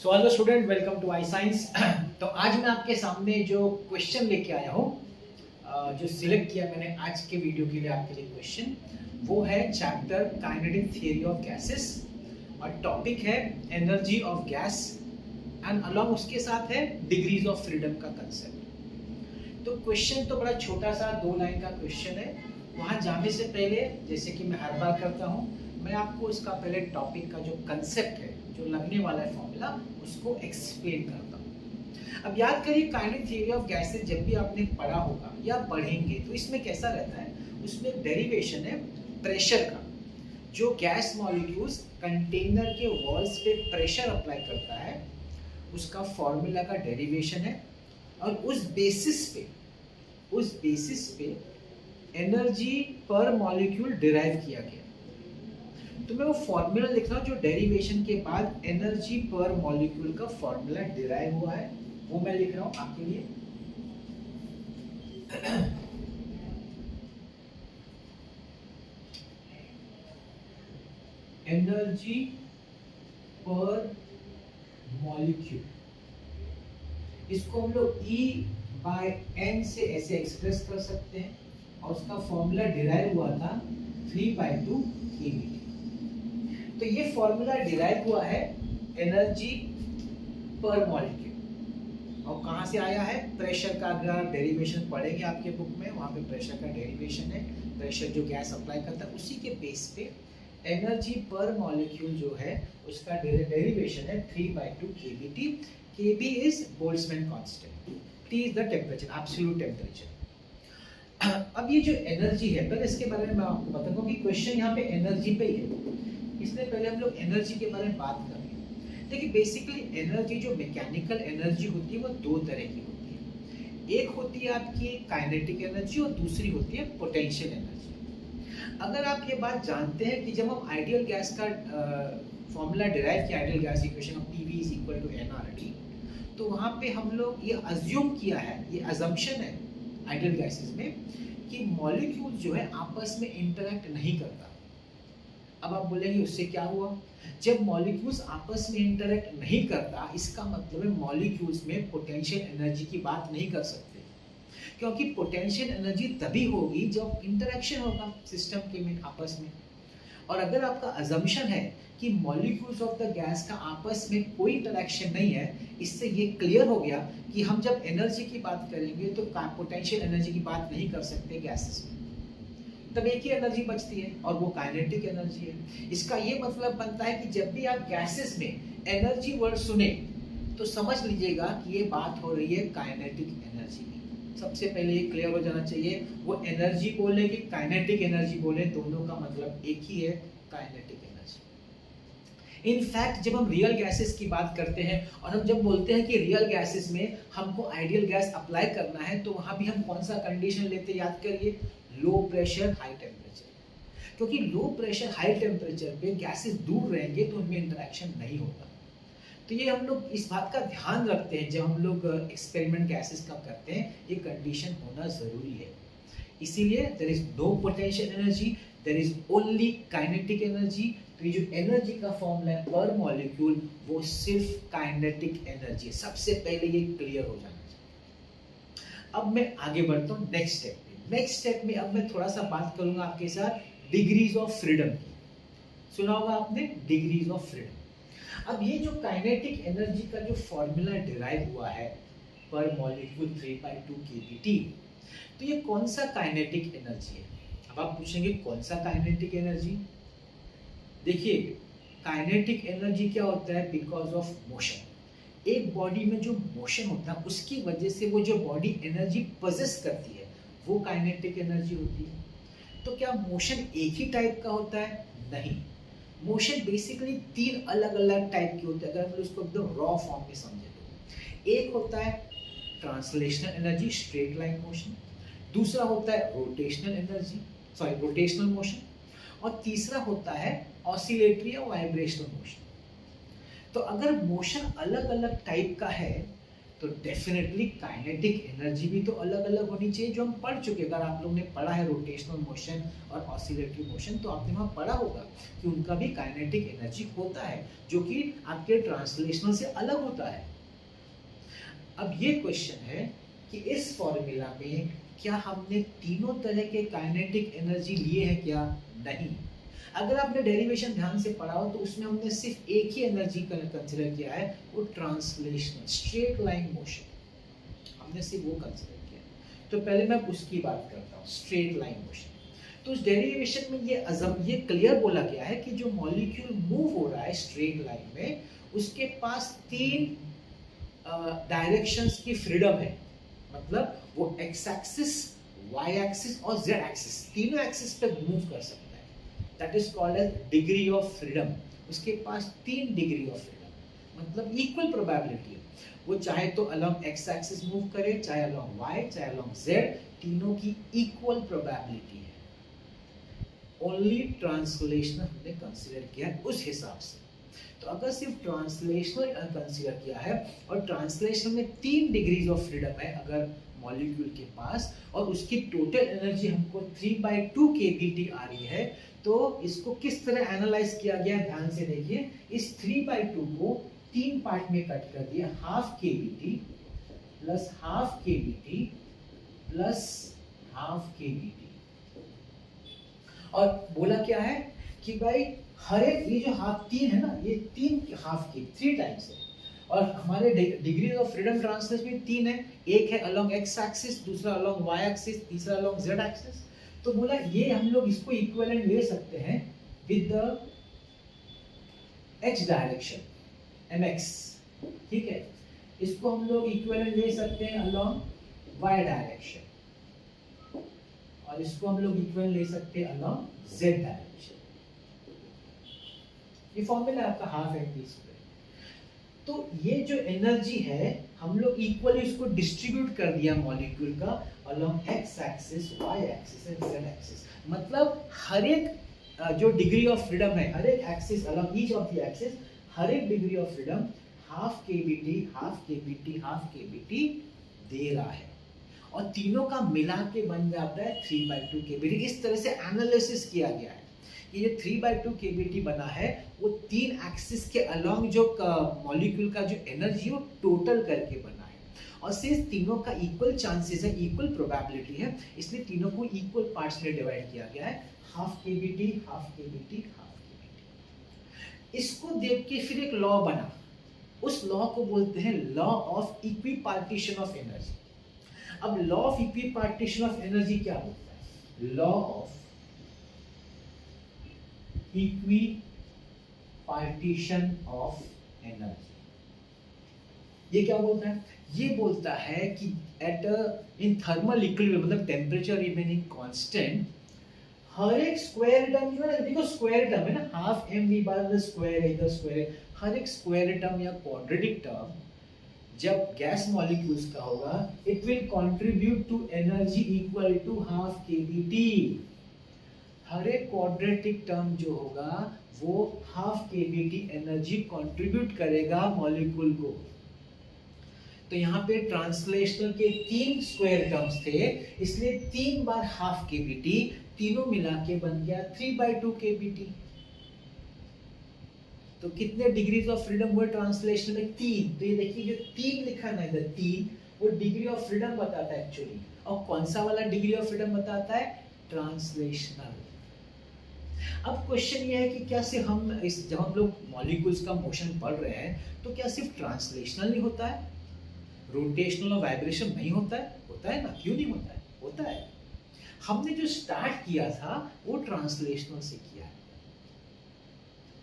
So hello student, welcome to I science. तो आज मैं आपके सामने जो क्वेश्चन लेके आया हूँ, जो सिलेक्ट किया मैंने आज के वीडियो के लिए आपके लिए क्वेश्चन, वो है chapter kinetic theory of gases और टॉपिक है energy of gas and along उसके साथ है डिग्रीज ऑफ फ्रीडम का कंसेप्ट। तो क्वेश्चन तो बड़ा छोटा सा 2 लाइन का क्वेश्चन है। वहाँ जाने से पहले, जैसे कि मैं हर बार करता हूँ, मैं आपको इसका पहले टॉपिक का जो कंसेप्ट है, जो लगने वाला है फॉर्मूला, उसको एक्सप्लेन करता हूँ। अब याद करिए, काइनेटिक थ्योरी ऑफ गैसेस जब भी आपने पढ़ा होगा या पढ़ेंगे तो इसमें कैसा रहता है, उसमें डेरिवेशन है प्रेशर का। जो गैस मॉलिक्यूल्स कंटेनर के वॉल्स पे प्रेशर अप्लाई करता है, उसका फॉर्मूला का डेरिवेशन है और उस बेसिस पे एनर्जी पर मॉलिक्यूल डिराइव किया गया। तो मैं वो फॉर्मूला लिख रहा हूँ जो डेरिवेशन के बाद एनर्जी पर मॉलिक्यूल का फॉर्मूला डिराइव हुआ है, वो मैं लिख रहा हूँ आपके लिए। एनर्जी पर मॉलिक्यूल, इसको हम लोग E/n से ऐसे एक्सप्रेस कर सकते हैं और उसका फॉर्मूला डिराइव हुआ था 3/2 kV। तो ये फॉर्मूला डिराइव हुआ है एनर्जी पर मॉलिक्यूल, और कहाँ से आया है? प्रेशर का। अगर आप डेरिवेशन पढ़ेंगे आपके बुक में, वहाँ पे प्रेशर का डेरिवेशन है। प्रेशर जो गैस अप्लाई करता है, उसी के बेस पे एनर्जी पर मॉलिक्यूल जो है उसका डेरिवेशन है 3/2 kBT। kB is Boltzmann constant, T is the temperature, absolute temperature. अब ये जो एनर्जी है, पहले इसके बारे में मैं आपको बताऊंगा कि क्वेश्चन यहाँ पे एनर्जी पे ही है, इसलिए पहले हम लोग एनर्जी के बारे में बात करें। देखिए, बेसिकली एनर्जी, जो मैकेनिकल एनर्जी होती है, वो 2 तरह की होती है। एक होती है आपकी काइनेटिक एनर्जी और दूसरी होती है पोटेंशियल एनर्जी। अगर आप ये बात जानते हैं कि जब हम आइडियल गैस का फॉर्मूला डिराइव किया, ideal gas equation of PV is equal to nRT, तो वहाँ पे हम लोग ये अज्यूम किया है, ये अजम्पशन है आइडियल गैसेस में, कि मॉलिक्यूल जो है आपस में इंटरैक्ट नहीं करता। अब आप बोलेंगे उससे क्या हुआ? जब मॉलिक्यूल्स आपस में इंटरैक्ट नहीं करता, इसका मतलब है मॉलिक्यूल्स में पोटेंशियल एनर्जी की बात नहीं कर सकते, क्योंकि पोटेंशियल एनर्जी तभी होगी जब इंटरैक्शन होगा सिस्टम के में आपस में। और अगर आपका अजम्पशन है कि मॉलिक्यूल्स ऑफ द गैस का आपस में कोई इंटरैक्शन नहीं है, इससे ये क्लियर हो गया कि हम जब एनर्जी की बात करेंगे तो पोटेंशियल एनर्जी की बात नहीं कर सकते गैसेस में। तब एक ही एनर्जी बचती है और वो काइनेटिक एनर्जी है। इसका ये मतलब बनता है कि जब भी आप गैसेस में एनर्जी वर्ड सुने तो समझ लीजिएगा कि ये बात हो रही है काइनेटिक एनर्जी की। सबसे पहले ये क्लियर हो जाना चाहिए, वो एनर्जी बोले कि काइनेटिक एनर्जी बोले, दोनों का मतलब एक ही है, काइनेटिक एनर्जी। इनफैक्ट जब हम रियल गैसेस की बात करते हैं और हम जब बोलते हैं कि रियल गैसेस में हमको आइडियल गैस अप्लाई करना है, तो वहाँ भी हम कौन सा कंडीशन लेते हैं? याद करिए, लो प्रेशर हाई टेम्परेचर। क्योंकि लो प्रेशर हाई टेम्परेचर पे गैसेस दूर रहेंगे तो उनमें इंटरेक्शन नहीं होगा। तो ये हम लोग इस बात का ध्यान रखते हैं जब हम लोग एक्सपेरिमेंट गैसेस का करते हैं, ये कंडीशन होना जरूरी है। इसीलिए there is no potential energy, there is only kinetic energy. तो ये जो एनर्जी का फॉर्मूला है पर मॉलिक्यूल, वो सिर्फ काइनेटिक एनर्जी है। सबसे पहले ये क्लियर हो जाना चाहिए। अब मैं आगे बढ़ता हूँ नेक्स्ट स्टेप में। नेक्स्ट स्टेप में अब मैं थोड़ा सा बात करूंगा आपके साथ डिग्रीज ऑफ फ्रीडम की। सुना होगा आपने, डिग्रीज ऑफ फ्रीडम। अब ये जो काइनेटिक एनर्जी का जो फॉर्मूला डिराइव हुआ है पर मॉलिक्यूल 3/2 kBT, तो ये कौन सा काइनेटिक एनर्जी है? अब आप पूछेंगे कौन सा काइनेटिक एनर्जी? देखिए, काइनेटिक एनर्जी क्या होता है? Because of motion. एक बॉडी में जो मोशन होता है, उसकी वजह से वो जो बॉडी एनर्जी पोजेस करती है, वो काइनेटिक एनर्जी होती है। तो क्या मोशन एक ही टाइप का होता है? नहीं। मोशन बेसिकली 3 अलग अलग टाइप के होते हैं, अगर हम उसको एकदम रॉ फॉर्म में समझे तो। एक होता है translational energy, straight line motion. दूसरा होता है रोटेशनल मोशन। और तीसरा होता है ऑसिलेटरी या वाइब्रेशनल मोशन। तो अगर मोशन अलग अलग टाइप का है तो डेफिनेटली काइनेटिक एनर्जी भी तो अलग अलग होनी चाहिए, जो हम पढ़ चुके। अगर आप लोगों ने पढ़ा है रोटेशनल मोशन और ऑसिलेटरी मोशन, तो आपने वहाँ पढ़ा होगा कि उनका भी काइनेटिक एनर्जी होता है, जो कि आपके ट्रांसलेशनल से अलग होता है। अब ये क्वेश्चन है कि इस फॉर्मूला में क्या हमने तीनों तरह के काइनेटिक एनर्जी लिए हैं क्या? नहीं। अगर आपने डेरिवेशन ध्यान से पढ़ा हो तो उसमें हमने सिर्फ एक ही एनर्जी कंसीडर किया है, वो ट्रांसलेशनल स्ट्रेट लाइन मोशन, हमने सिर्फ वो कंसीडर किया है। तो पहले मैं उसकी बात करता हूँ, स्ट्रेट लाइन मोशन। तो उस डेरिवेशन में ये क्लियर बोला गया है कि जो मॉलिक्यूल मूव हो रहा है स्ट्रेट लाइन में, उसके पास तीन डायरेक्शंस की फ्रीडम है। मतलब वो एक्स एक्सिस, वाई एक्सिस और जेड एक्सिस, तीनों एक्सिस पे मूव कर सकता है। That is called as degree of freedom. उसके पास 3 डिग्री ऑफ फ्रीडम, मतलब इक्वल प्रोबेबिलिटी है। वो चाहे तो अलोंग एक्स एक्सिस मूव करे, चाहे अलोंग वाई, चाहे अलोंग जेड, तीनों की इक्वल प्रोबेबिलिटी है। ओनली ट्रांसलेशनल हमने कंसीडर किया है उस हिसाब से। तो अगर सिर्फ ट्रांसलेशनल कंसीडर किया है और ट्रांसलेशन में 3 डिग्रीज ऑफ फ्रीडम है अगर मॉलिक्यूल के पास, और उसकी टोटल एनर्जी हमको 3/2 kBT आ रही है, तो इसको किस तरह एनालाइज किया गया ध्यान से देखिए। इस 3/2 को 3 पार्ट में कट कर दिया, half kBT plus half kBT plus half kBT, और बोला क्या है कि भाई हर एक ये जो हाफ 3 है ना, ये 3 हाफ की 3 टाइम्स है, और हमारे डिग्री ऑफ फ्रीडम ट्रांसलेशन में 3 है। एक है अलोंग एक्स एक्सिस, दूसरा अलोंग वाई एक्सिस, तीसरा अलोंग जेड एक्सिस। तो बोला ये हम लोग इसको इक्विवेलेंट ले सकते हैं with the x direction mx, ठीक है। इसको हम लोग इक्विवेलेंट ले सकते हैं अलोंग वाई डायरेक्शन, और इसको हम लोग इक्विवेलेंट ले सकते हैं अलोंग जेड डायरेक्शन। ये फॉर्मूला आपका हाफ एम वी स्क्वायर। तो ये जो एनर्जी है हम लोग इक्वली इसको डिस्ट्रीब्यूट कर दिया मॉलिक्यूल का along X axis, Y axis and Z axis. मतलब हर एक जो डिग्री ऑफ फ्रीडम है, हर एक axis along each of the axis, हर एक degree of freedom half kBT, half kBT, half kBT दे रहा है, और तीनों का मिला के बन जाता है 3/2 kBT। इस तरह से एनालिसिस किया गया है। ये 3/2 kBT बना है, वो 3 एक्सिस के अलोंग जो मॉलिक्यूल का जो एनर्जी वो टोटल करके बना है, और सिर्फ तीनों का इक्वल चांसेस है, इक्वल प्रोबेबिलिटी है, इसलिए तीनों को इक्वल पार्ट्स में डिवाइड किया गया है, half kBT, half kBT, half kBT। इसको देख के फिर एक लॉ बना, उस लॉ को बोलते हैं law of equipartition of energy. अब law of equipartition of energy क्या बोलता है? Law of equipartition of energy ये क्या बोलता है? ये बोलता है कि एट इन थर्मल इक्विलिब्रियम, मतलब टेम्परेचर रिमेनिंग कांस्टेंट, हर एक स्क्वायर टर्म जो है, देखो स्क्वायर टर्म है ना, half m v bar the square है, इधर स्क्वायर, हर एक स्क्वायर टर्म या क्वाड्रेटिक टर्म जब गैस मॉलिक्यूल्स का होगा, it will contribute to energy equal to half kBT। हर एक क्वाड्रेटिक टर्म जो होगा वो हाफ kBT एनर्जी कंट्रीब्यूट करेगा मॉलिक्यूल को। तो यहाँ पे ट्रांसलेशनल के 3 स्क्वायर टर्म्स थे, इसलिए 3 बार हाफ kBT, तीनों मिला के बन गया 3/2 kBT। तो कितने डिग्रीज ऑफ फ्रीडम हुए ट्रांसलेशन में? 3। तो ये देखिए जो 3 लिखा ना इधर 3, वो डिग्री ऑफ फ्रीडम बताता है एक्चुअली। और कौन सा वाला डिग्री ऑफ फ्रीडम बताता है? ट्रांसलेशनल। अब क्वेश्चन ये है कि क्या सिर्फ हम जब हम लोग मॉलिक्यूल्स का मोशन पढ़ रहे हैं तो क्या सिर्फ ट्रांसलेशनल ही होता है, रोटेशनल और वाइब्रेशन नहीं होता है? होता है ना, क्यों नहीं होता है? होता है। हमने जो स्टार्ट किया था वो ट्रांसलेशनल से किया है।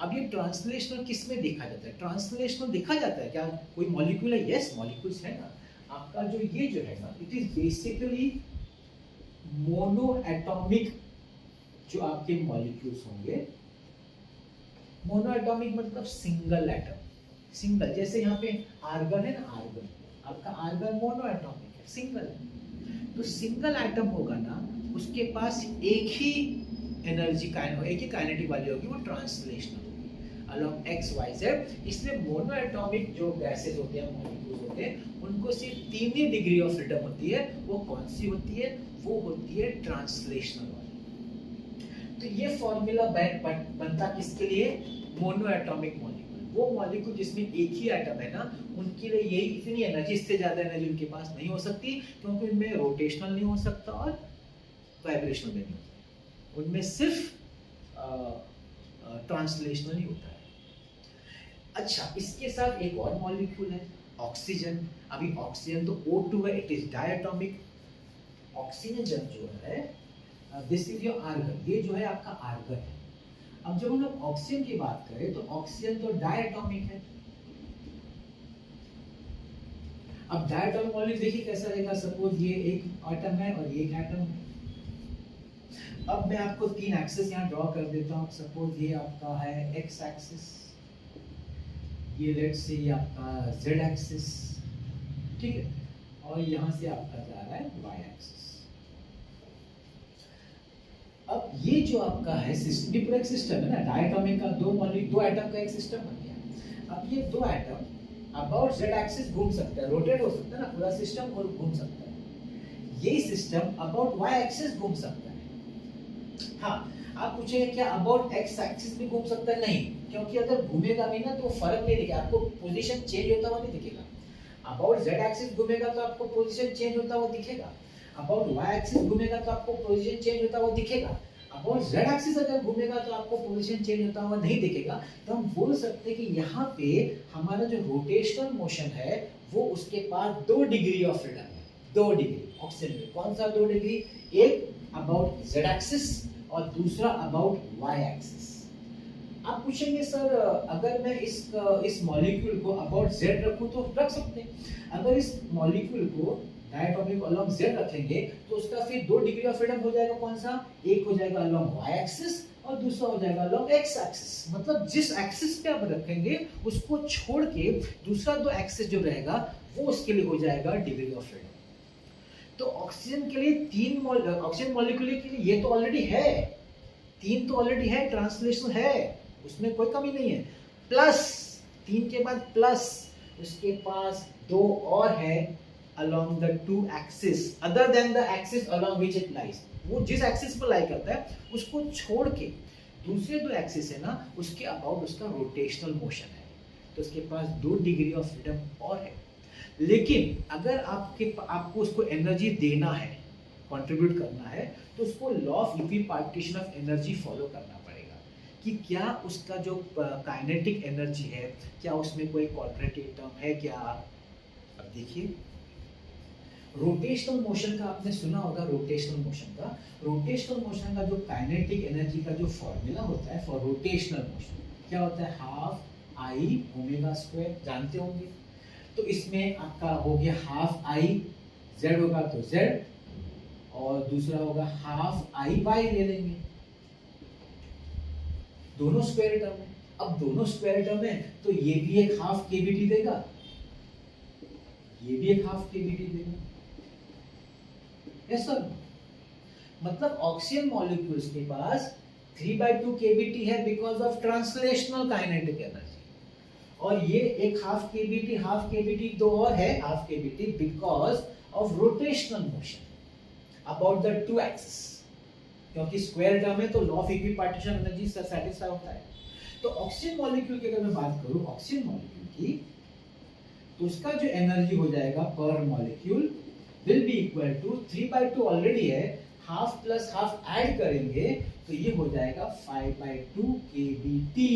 अब ये ट्रांसलेशनल किस में देखा जाता है? ट्रांसलेशनल देखा जाता है क्या कोई मॉलिक्यूल है? यस, मॉलिक्यूल्स है ना। आपका जो ये जो है ना, it is basically mono atomic जो आपके मॉलिक्यूल्स होंगे। मोनो एटॉमिक मतलब सिंगल एटम, सिंगल। जैसे यहाँ पे आर्गन है ना, आर्गन, आपका आर्गन मोनो एटॉमिक है, सिंगल है। तो सिंगल एटम होगा ना, उसके पास एक ही एनर्जी एक ही काइनेटिक वाली होगी, वो ट्रांसलेशनल होगी। along x y z। इसलिए मोनो एटॉमिक जो गैसेस होते हैं, मॉलिक्यूल्स होते हैं, उनको सिर्फ 3 ही डिग्री ऑफ फ्रीडम होती है। वो कौन सी होती है? वो होती है ट्रांसलेशनल वाली। तो ये फॉर्मूला बनता किसके लिए? Mono atomic molecule. वो मॉलिक्यूल जिसमें एक ही एटम है ना, उनके लिए यही इतनी एनर्जी, इससे ज्यादा एनर्जी उनके पास नहीं हो सकती, क्योंकि उनमें रोटेशनल नहीं हो सकता और वाइब्रेशनल भी नहीं होता। उनमें सिर्फ ट्रांसलेशनल ही होता है। अच्छा, इसके साथ एक और मॉलिक्यूल है ऑक्सीजन। अभी ऑक्सीजन तो O2 है, इट इज डायटोमिक। ऑक्सीजन जो है, दिस इज योर आर्गन, ये जो है आपका आर्गन है। अब जब हम लोग ऑक्सीजन की बात करें तो ऑक्सीजन तो डायटोमिक है। अब डायटोमिक मॉलिक्यूल देखिए कैसा रहेगा। सपोज ये एक एटम है और ये एक एटम है। अब मैं आपको 3 एक्सिस यहाँ ड्रॉ कर देता हूँ। सपोज ये आपका है एक्स एक्सिस, ये लेट्स से ये आपका जेड एक्सिस, ठीक है, और यहाँ से आपका जा रहा है वाई एक्सिस। अब ये जो आपका है सिस्टम, एक सिस्टम है ना, डायटोमिक का दो एटम का एक सिस्टम बन गया। अब ये दो एटम अबाउट जेड एक्सिस घूम सकता है, रोटेट हो सकता है ना पूरा सिस्टम, और घूम सकता है। ये सिस्टम अबाउट वाई एक्सिस घूम सकता है। हाँ, आप पूछेंगे क्या अबाउट एक्स एक्सिस भी घूम सकता है? नहीं, क्योंकि अगर घूमेगा भी ना तो फर्क नहीं दिखेगा आपको, पोजीशन चेंज होता हुआ नहीं दिखेगा। अबाउट जेड एक्सिस घूमेगा तो आपको पोजीशन चेंज होता हुआ दिखेगा। अबाउट वाई एक्सिस घूमेगा तो आपको पोजीशन चेंज होता हुआ दिखेगा। अबाउट जेड एक्सिस अगर घूमेगा तो आपको पोजीशन चेंज होता हुआ नहीं दिखेगा। तो हम बोल सकते हैं कि यहाँ पे हमारा जो रोटेशनल मोशन है वो उसके पास 2 डिग्री ऑफ फ्रीडम है। 2 डिग्री ऑक्सीजन में। कौन सा 2 डिग्री? एक अबाउट जेड एक्सिस और दूसरा अबाउट वाई एक्सिस। आप पूछेंगे सर अगर मैं इस मॉलिक्यूल को अबाउट जेड रखूं तो रख सकते हैं। अगर इस मॉलिक्यूल को डायटोमिक अलोंग जेड रखेंगे तो उसका फिर 2 डिग्री ऑफ फ्रीडम हो जाएगा। कौन सा? एक हो जाएगा अलोंग वाई एक्सिस और दूसरा हो जाएगा अलोंग एक्स एक्सिस। मतलब जिस एक्सिस पे आप रखेंगे उसको छोड़ के दूसरा 2 एक्सिस जो रहेगा वो उसके लिए हो जाएगा डिग्री ऑफ फ्रीडम। तो ऑक्सीजन के लिए 3 ऑक्सीजन मॉलिक्यूल के लिए ये तो ऑलरेडी है, 3 तो ऑलरेडी है, ट्रांसलेशनल है, उसमें कोई कमी नहीं है। प्लस 3 के बाद प्लस उसके पास 2 और है along the 2 axis other than the axis along which it lies। वो जिस एक्सिस पर लाई करता है उसको छोड़ के दूसरे 2 एक्सिस है ना, उसके अबाउट उसका रोटेशनल मोशन है। तो उसके पास 2 डिग्री ऑफ फ्रीडम और है। लेकिन अगर आपको उसको एनर्जी देना है, कंट्रीब्यूट करना है, तो उसको law of equipartition of energy follow करना पड़ेगा कि क्या उसका जो काइनेटिक एनर्जी है, क्या उसमें कोई क्वाड्रेटिक टर्म है क्या। अब देखिए रोटेशनल मोशन का आपने सुना होगा। रोटेशनल मोशन का जो काइनेटिक एनर्जी का जो फॉर्मूला होता है फॉर रोटेशनल मोशन क्या होता है? हाफ आई ओमेगा स्क्वायर, जानते होंगे। तो इसमें आपका हो गया हाफ आई, जेड होगा तो जेड, और दूसरा होगा हाफ आई वाई ले लेंगे। दोनों स्क्वायर टर्म है। अब दोनों स्क्वायर टर्म है तो ये भी एक हाफ केवीटी देगा, ये भी एक हाफ केवीटी देगा। Yes sir. मतलब ऑक्सीजन मॉलिक्यूल्स के पास 3/2 केवीटी है because of translational kinetic energy, और ये एक हाफ केवीटी 2 और है half KVT because of rotational motion about the 2 axis. क्योंकि स्क्वायर टर्म है तो law of equipartition energy satisfy होता है। तो ऑक्सीजन मॉलिक्यूल की अगर मैं बात करूं ऑक्सीजन मॉलिक्यूल की, तो उसका जो एनर्जी हो जाएगा पर molecule will be equal to 3/2 already है, हाफ प्लस हाफ ऐड करेंगे तो ये हो जाएगा 5/2 kBT।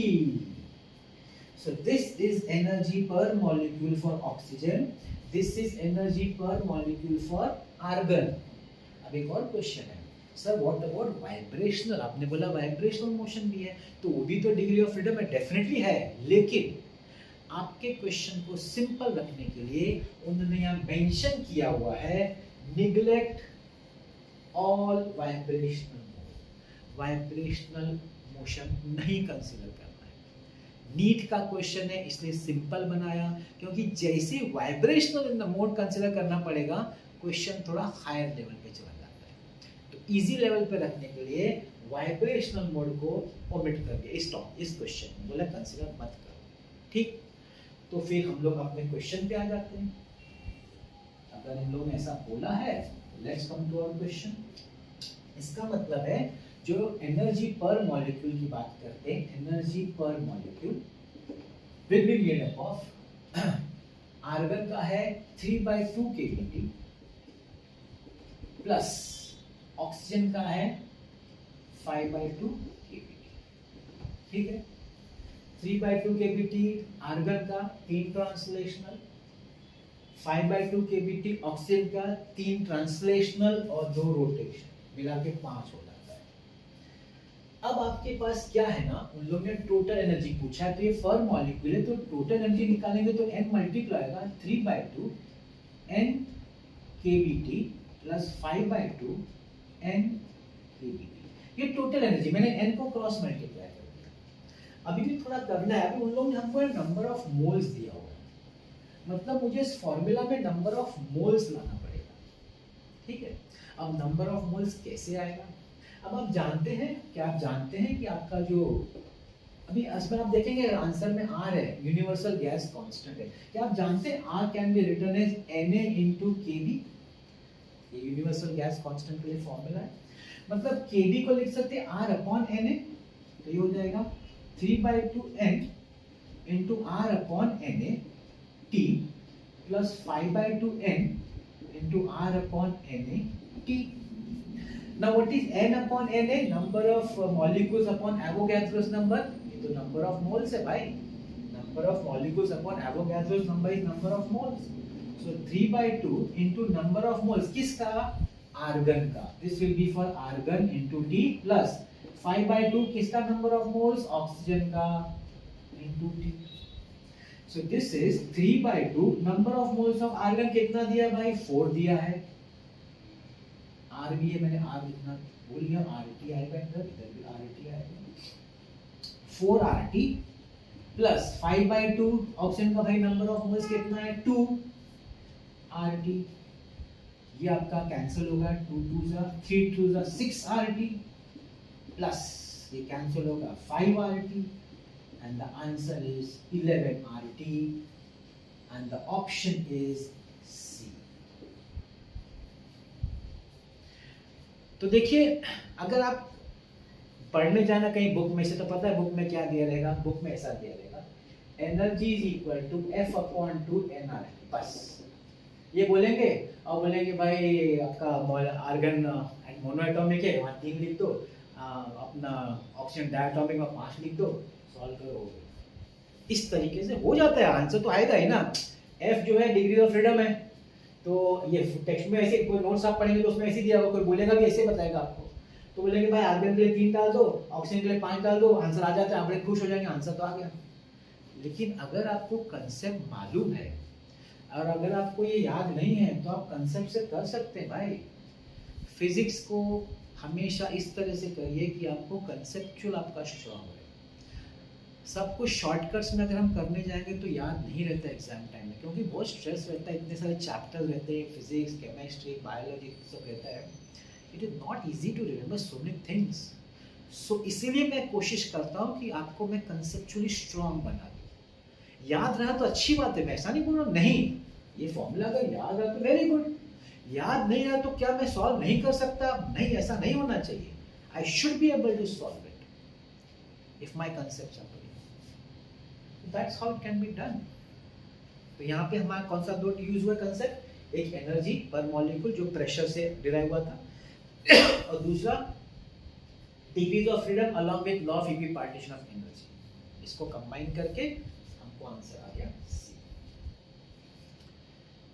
So this is energy per molecule for oxygen, this is energy per molecule for argon। अब एक और क्वेश्चन है सर, व्हाट अबाउट वाइब्रेशनल? आपने बोला वाइब्रेशनल मोशन भी है, तो वो भी तो डिग्री ऑफ फ्रीडम है, डेफिनेटली है। लेकिन आपके क्वेश्चन को सिंपल रखने के लिए उन्होंने यहाँ मेंशन किया हुआ है निग्लेक्ट ऑल वाइब्रेशनल मोशन नहीं कंसीडर करना है। नीट का क्वेश्चन है इसलिए सिंपल बनाया, क्योंकि जैसे vibrational in the mode consider करना पड़ेगा क्वेश्चन थोड़ा हायर लेवल पे चला जाता है। तो इजी लेवल पे रखने के लिए वाइब्रेशनल मोड को ओमिट कर दिया इस क्वेश्चन में, बोला कंसीडर मत करो। ठीक, तो फिर हम लोग अपने क्वेश्चन पे आ जाते हैं। अगर इन लोगों ने ऐसा बोला है, let's come to our question. इसका मतलब है जो एनर्जी पर मॉलिक्यूल की बात करते हैं, एनर्जी पर molecule will be made up of, argon का है 3/2 kBt प्लस ऑक्सीजन का है 5/2 kBt। ठीक है, 3/2 kBt आर्गन का 3 ट्रांसलेशनल, 5/2 kBt ऑक्सीजन का 3 ट्रांसलेशनल और 2 रोटेशन, मिला के 5 हो जाता है। अब आपके पास क्या है ना, उन लोग ने टोटल एनर्जी पूछा है, तो ये पर मॉलिक्यूल है, तो टोटल एनर्जी निकालेंगे तो n मल्टीप्लाई आएगा 3/2 n kBt plus 5/2 n kBt। ये टोटल एनर्जी, मैंने n को क्रॉस मल्टीप्लाई कर दिया। अभी भी थोड़ा करना है, अभी उन लोगों ने हमको नंबर ऑफ मोल्स दिया हुआ है, मतलब मुझे इस फॉर्मूला में नंबर ऑफ मोल्स लाना पड़ेगा। ठीक है, अब नंबर ऑफ मोल्स कैसे आएगा? अब आप जानते हैं, क्या आप जानते हैं कि आपका जो अभी इसमें आप देखेंगे आंसर में R है, यूनिवर्सल गैस कांस्टेंट है। क्या आप जानते हैं R can be written as Na into Kb? ये यूनिवर्सल गैस कांस्टेंट के लिए फॉर्मूला है, मतलब Kb को लिख सकते हैं R अपॉन Na, तो ये हो जाएगा 3/2 n into R upon Na t plus 5/2 n into R upon Na t। Now what is n upon Na? Number of molecules upon Avogadro's number। ये तो number of moles है भाई, number of molecules upon Avogadro's number is number of moles। So 3/2 into number of moles किसका? Argon का। This will be for argon into T plus 5/2 किसका number of moles? Oxygen का into T। So this is 3/2 number of moles of argon कितना दिया भाई? 4 दिया है। R भी है, मैंने R लिखना भूल गया, RT आएगा इधर, इधर भी RT आएगा। 4 RT प्लस 5/2 ऑक्सीजन का भाई नंबर ऑफ मोल्स कितना है? 2 RT। ये आपका कैंसिल होगा, 2 2 जा 3 2 जा 6 RT प्लस ये कैंसिल होगा 5 RT and the answer is 11 RT and the option is C। तो देखिए, अगर आप पढ़ने जाना कहीं बुक में से, तो पता है बुक में क्या दिया रहेगा? बुक में ऐसा दिया रहेगा, energy is equal to F upon 2 nRT, बस ये बोलेंगे और बोलेंगे भाई आपका आर्गन मोनोएटॉमिक है, वहाँ 3 लिख दो, अपना ऑक्सीजन डायटॉमिक में 5 लिख दो, सॉल्व करो। इस तरीके से हो जाता है, आंसर तो आएगा ही ना। F जो है डिग्री ऑफ फ्रीडम है, तो ये टेक्स्ट में ऐसे कोई नोट्स आप पढ़ेंगे तो उसमें ऐसे दिया होगा, कोई बोलेगा भी ऐसे बताएगा आपको, तो बोलेंगे भाई आर्गन के लिए 3 डाल दो, ऑक्सीजन के लिए 5 डाल दो, आंसर आ जाता है, आप बड़े खुश हो जाएंगे, आंसर तो आ गया। लेकिन अगर आपको कंसेप्ट मालूम है और अगर आपको ये याद नहीं है, तो आप कंसेप्ट से कर सकते हैं भाई। फिजिक्स को हमेशा इस तरह से करिए कि आपको कंसेप्चुअल आपका स्ट्रांग है। सब कुछ शॉर्टकट्स में अगर हम करने जाएंगे तो याद नहीं रहता एग्जाम टाइम में, क्योंकि बहुत स्ट्रेस रहता है, इतने सारे चैप्टर्स रहते हैं, फिजिक्स, केमिस्ट्री, बायोलॉजी सब रहता है। It is not easy to remember so many things. So इसीलिए मैं कोशिश करता हूँ कि आपको मैं कंसेप्चुअली स्ट्रांग बना दूँ। याद रहा तो अच्छी बात है, मैं ऐसा नहीं बोल रहा नहीं, ये फॉर्मूला अगर याद रहा तो वेरी गुड, याद नहीं रहा तो क्या मैं सॉल्व नहीं कर सकता? नहीं, ऐसा नहीं होना चाहिए। I should be able to solve it if my concepts are clear. That's how it can be done। तो यहाँ पे हमारा कौन सा दो यूज हुआ कंसेप्ट? एक एनर्जी पर मॉलिक्यूल जो प्रेशर से डिराइव हुआ था, और दूसरा degrees of freedom along with law of equipartition of energy. इसको कंबाइन करके हमको आंसर आ गया सी।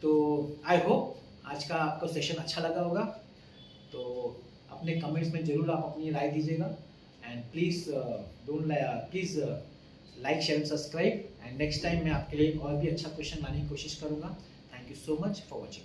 तो आई होप आज का आपको सेशन अच्छा लगा होगा, तो अपने कमेंट्स में जरूर आप अपनी राय दीजिएगा, and please please like, share, subscribe, and next time मैं आपके लिए और भी अच्छा क्वेश्चन लाने की कोशिश करूंगा। Thank you so much for watching.